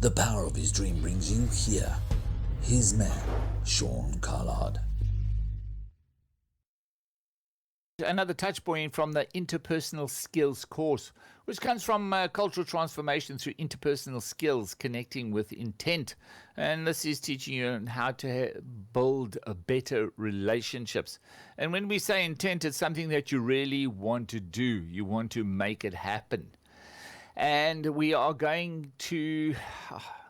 The power of his dream brings you here. HISMAN Sean Collard. Another touch point from the Interpersonal Skills Course, which comes from cultural transformation through interpersonal skills, connecting with intent. And this is teaching you how to build better relationships. And when we say intent, it's something that you really want to do. You want to make it happen. And we are going to,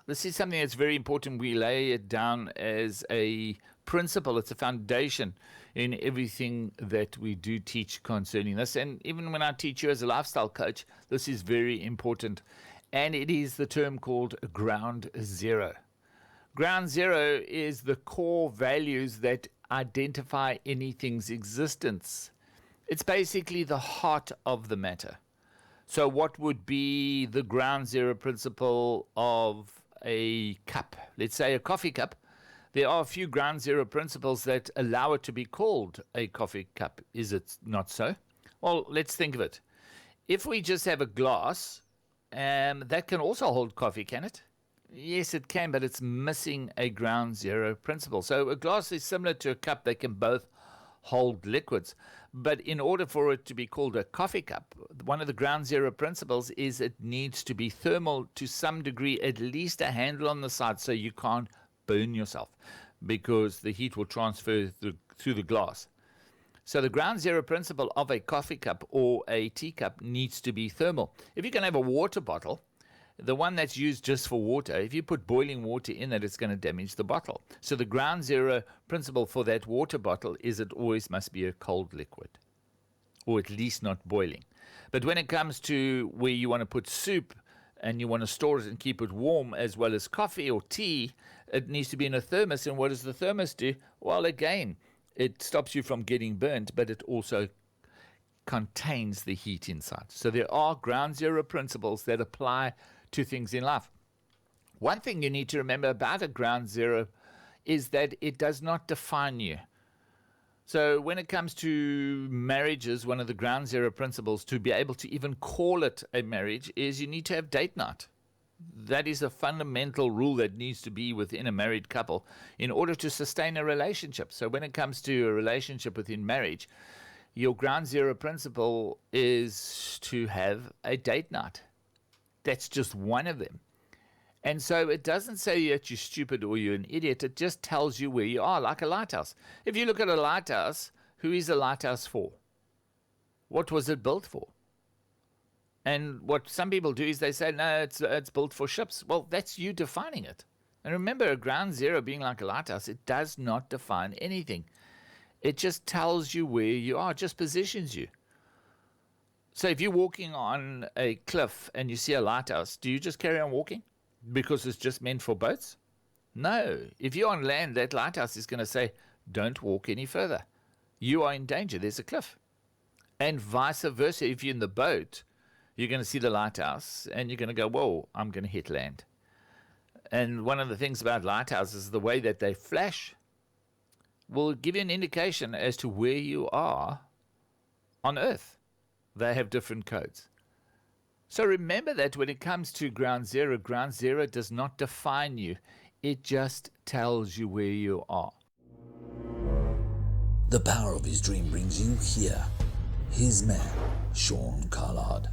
this is something that's very important. We lay it down as a principle. It's a foundation in everything that we do teach concerning this. And even when I teach you as a lifestyle coach, this is very important. And it is the term called ground zero. Ground zero is the core values that identify anything's existence. It's basically the heart of the matter. So what would be the ground zero principle of a cup? Let's say a coffee cup. There are a few ground zero principles that allow it to be called a coffee cup. Is it not so? Well, let's think of it. If we just have a glass, that can also hold coffee, can it? Yes, it can, but it's missing a ground zero principle. So a glass is similar to a cup. They can both hold liquids. But in order for it to be called a coffee cup, one of the ground zero principles is it needs to be thermal to some degree, at least a handle on the side, so you can't burn yourself because the heat will transfer through the glass. So the ground zero principle of a coffee cup or a teacup needs to be thermal. If you can have a water bottle, the one that's used just for water, if you put boiling water in it, it's going to damage the bottle. So the ground zero principle for that water bottle is it always must be a cold liquid, or at least not boiling. But when it comes to where you want to put soup and you want to store it and keep it warm, as well as coffee or tea, it needs to be in a thermos. And what does the thermos do? Well, again, it stops you from getting burnt, but it also contains the heat inside. So there are ground zero principles that apply to things in life. One thing you need to remember about a ground zero is that it does not define you. So when it comes to marriages, one of the ground zero principles to be able to even call it a marriage is you need to have date night. That is a fundamental rule that needs to be within a married couple in order to sustain a relationship. So when it comes to a relationship within marriage, your ground zero principle is to have a date night. That's just one of them. And so it doesn't say that you're stupid or you're an idiot. It just tells you where you are, like a lighthouse. If you look at a lighthouse, who is a lighthouse for? What was it built for? And what some people do is they say, no, it's built for ships. Well, that's you defining it. And remember, a ground zero being like a lighthouse, it does not define anything. It just tells you where you are, just positions you. So if you're walking on a cliff and you see a lighthouse, do you just carry on walking because it's just meant for boats? No. If you're on land, that lighthouse is going to say, don't walk any further. You are in danger. There's a cliff. And vice versa. If you're in the boat, you're going to see the lighthouse and you're going to go, whoa, I'm going to hit land. And one of the things about lighthouses is the way that they flash will give you an indication as to where you are on Earth. They have different codes. So remember that when it comes to ground zero does not define you. It just tells you where you are. The power of his dream brings you here. HISMAN Sean Collard.